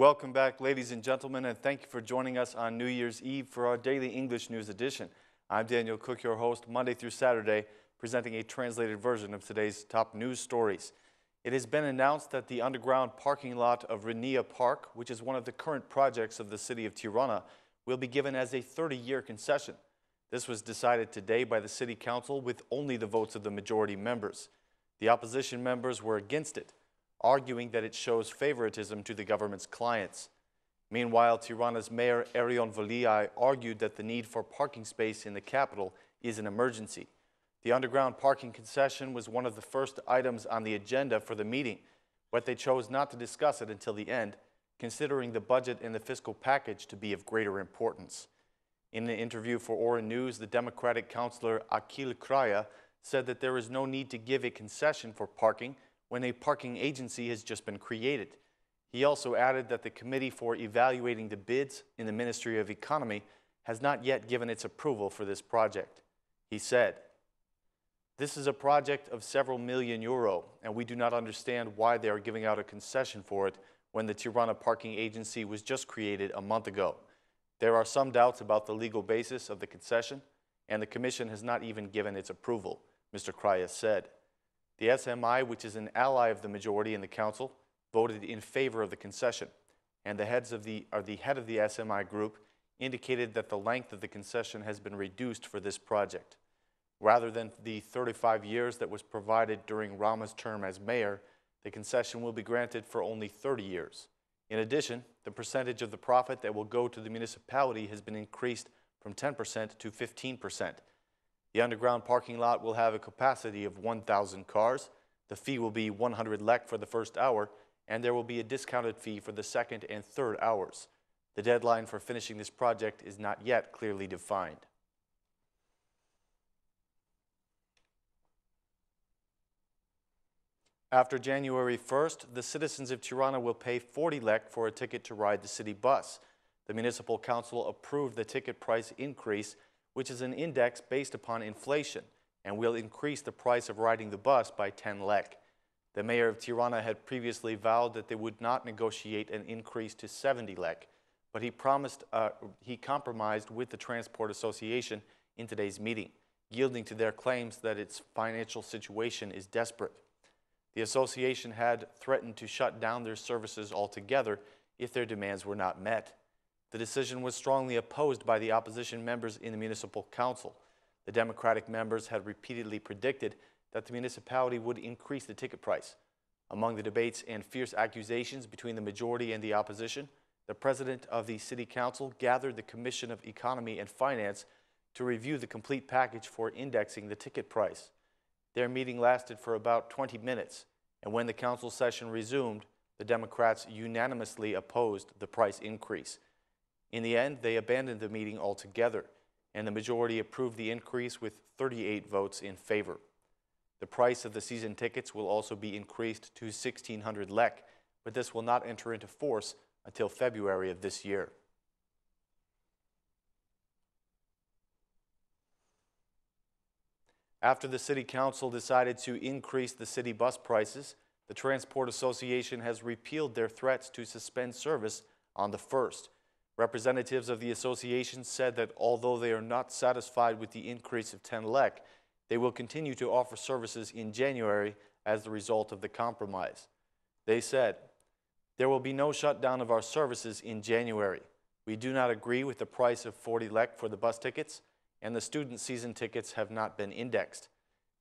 Welcome back, ladies and gentlemen, and thank you for joining us on New Year's Eve for our daily English news edition. I'm Daniel Cook, your host, Monday through Saturday, presenting a translated version of today's top news stories. It has been announced that the underground parking lot of Rinia Park, which is one of the current projects of the city of Tirana, will be given as a 30-year concession. This was decided today by the City Council with only the votes of the majority members. The opposition members were against it, arguing that it shows favoritism to the government's clients. Meanwhile, Tirana's mayor Erion Voliai argued that the need for parking space in the capital is an emergency. The underground parking concession was one of the first items on the agenda for the meeting, but they chose not to discuss it until the end, considering the budget and the fiscal package to be of greater importance. In an interview for Oren News, the Democratic councillor Akil Kraya said that there is no need to give a concession for parking when a parking agency has just been created. He also added that the Committee for Evaluating the Bids in the Ministry of Economy has not yet given its approval for this project. He said, "This is a project of several million euro, and we do not understand why they are giving out a concession for it when the Tirana Parking Agency was just created a month ago. There are some doubts about the legal basis of the concession, and the Commission has not even given its approval," Mr. Kraya said. The SMI, which is an ally of the majority in the council, voted in favor of the concession, and the head of the SMI group indicated that the length of the concession has been reduced for this project. Rather than the 35 years that was provided during Rama's term as mayor, the concession will be granted for only 30 years. In addition, the percentage of the profit that will go to the municipality has been increased from 10% to 15%. The underground parking lot will have a capacity of 1,000 cars. The fee will be 100 lek for the first hour, and there will be a discounted fee for the second and third hours. The deadline for finishing this project is not yet clearly defined. After January 1st, the citizens of Tirana will pay 40 lek for a ticket to ride the city bus. The municipal council approved the ticket price increase, which is an index based upon inflation, and will increase the price of riding the bus by 10 lek. The mayor of Tirana had previously vowed that they would not negotiate an increase to 70 lek, but he compromised with the Transport Association in today's meeting, yielding to their claims that its financial situation is desperate. The association had threatened to shut down their services altogether if their demands were not met. The decision was strongly opposed by the opposition members in the municipal council. The Democratic members had repeatedly predicted that the municipality would increase the ticket price. Among the debates and fierce accusations between the majority and the opposition, the president of the city council gathered the Commission of Economy and Finance to review the complete package for indexing the ticket price. Their meeting lasted for about 20 minutes, and when the council session resumed, the Democrats unanimously opposed the price increase. In the end, they abandoned the meeting altogether, and the majority approved the increase with 38 votes in favor. The price of the season tickets will also be increased to 1,600 lek, but this will not enter into force until February of this year. After the City Council decided to increase the city bus prices, the Transport Association has repealed their threats to suspend service on the 1st. Representatives of the association said that although they are not satisfied with the increase of 10 lek, they will continue to offer services in January as the result of the compromise. They said, "There will be no shutdown of our services in January. We do not agree with the price of 40 lek for the bus tickets, and the student season tickets have not been indexed."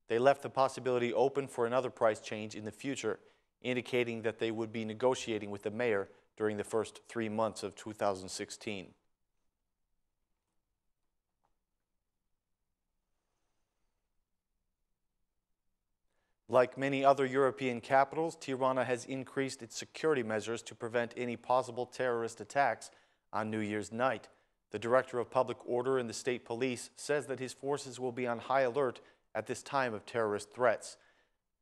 They left the possibility open for another price change in the future, indicating that they would be negotiating with the mayor during the first 3 months of 2016. Like many other European capitals, Tirana has increased its security measures to prevent any possible terrorist attacks on New Year's night. The Director of Public Order in the State Police says that his forces will be on high alert at this time of terrorist threats.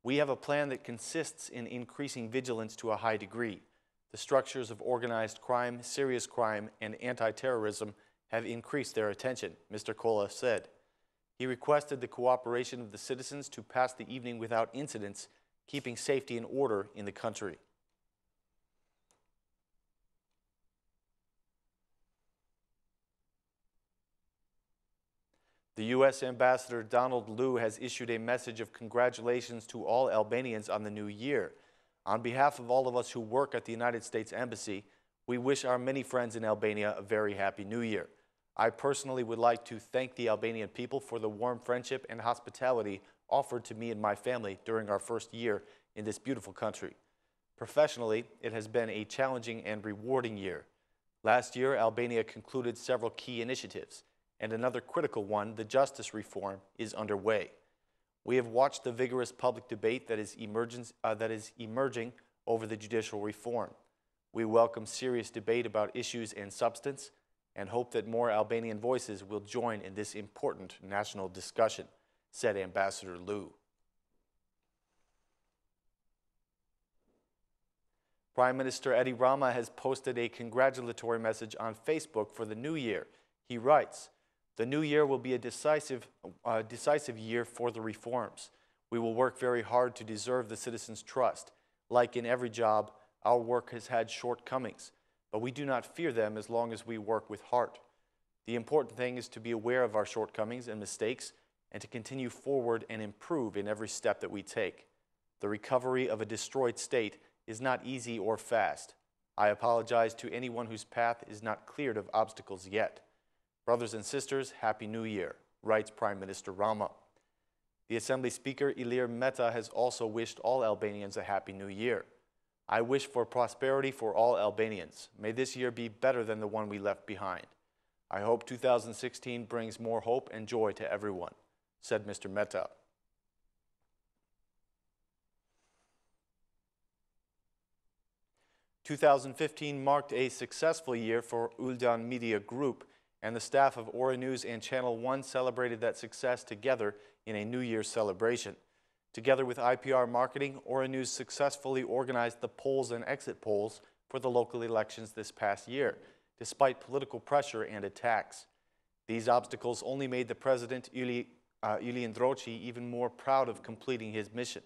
"We have a plan that consists in increasing vigilance to a high degree. The structures of organized crime, serious crime, and anti-terrorism have increased their attention," Mr. Kola said. He requested the cooperation of the citizens to pass the evening without incidents, keeping safety and order in the country. The U.S. Ambassador Donald Liu has issued a message of congratulations to all Albanians on the new year. On behalf of all of us who work at the United States Embassy, we wish our many friends in Albania a very happy new year. I personally would like to thank the Albanian people for the warm friendship and hospitality offered to me and my family during our first year in this beautiful country. Professionally, it has been a challenging and rewarding year. Last year, Albania concluded several key initiatives, and another critical one, the justice reform, is underway. We have watched the vigorous public debate that is emerging over the judicial reform. We welcome serious debate about issues and substance and hope that more Albanian voices will join in this important national discussion, said Ambassador Liu. Prime Minister Edi Rama has posted a congratulatory message on Facebook for the new year. He writes, "The new year will be a decisive year for the reforms. We will work very hard to deserve the citizens' trust. Like in every job, our work has had shortcomings, but we do not fear them as long as we work with heart. The important thing is to be aware of our shortcomings and mistakes and to continue forward and improve in every step that we take. The recovery of a destroyed state is not easy or fast. I apologize to anyone whose path is not cleared of obstacles yet. Brothers and sisters, Happy New Year," writes Prime Minister Rama. The Assembly Speaker Ilir Meta has also wished all Albanians a Happy New Year. "I wish for prosperity for all Albanians. May this year be better than the one we left behind. I hope 2016 brings more hope and joy to everyone," said Mr. Meta. "2015 marked a successful year for Uldan Media Group, and the staff of Ora News and Channel 1 celebrated that success together in a New Year's celebration. Together with IPR Marketing, Ora News successfully organized the polls and exit polls for the local elections this past year, despite political pressure and attacks. These obstacles only made the president, Ndroqi, even more proud of completing his mission.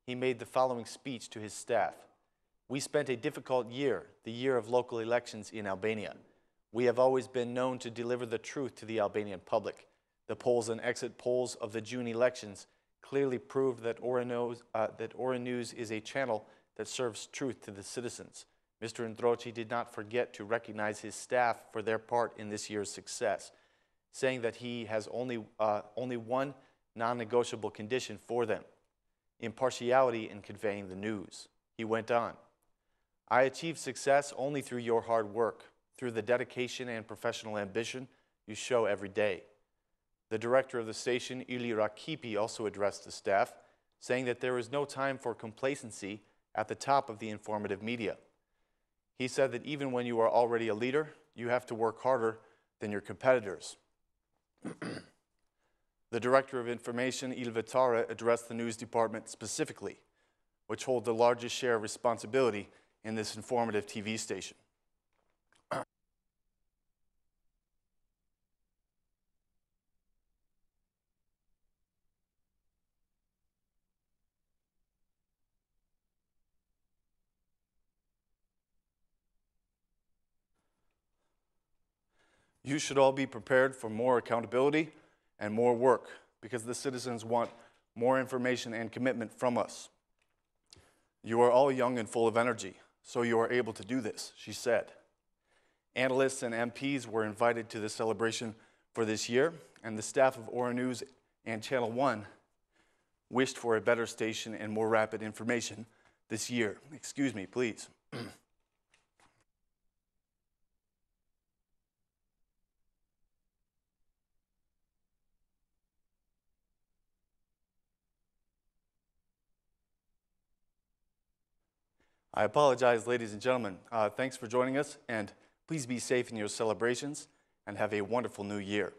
He made the following speech to his staff. "We spent a difficult year, the year of local elections in Albania. We have always been known to deliver the truth to the Albanian public. The polls and exit polls of the June elections clearly proved that Ora News is a channel that serves truth to the citizens. Mr. Ndroqi did not forget to recognize his staff for their part in this year's success, saying that he has only one non-negotiable condition for them: impartiality in conveying the news." He went on, "I achieved success only through your hard work, through the dedication and professional ambition you show every day." The director of the station, Ili Rakipi, also addressed the staff, saying that there is no time for complacency at the top of the informative media. He said that even when you are already a leader, you have to work harder than your competitors. The director of information, Il Vetare, addressed the news department specifically, which hold the largest share of responsibility in this informative TV station. "You should all be prepared for more accountability and more work because the citizens want more information and commitment from us. You are all young and full of energy, so you are able to do this," she said. Analysts and MPs were invited to the celebration for this year, and the staff of Ora News and Channel 1 wished for a better station and more rapid information this year. Excuse me, please. I apologize, ladies and gentlemen. Thanks for joining us, and please be safe in your celebrations and have a wonderful new year.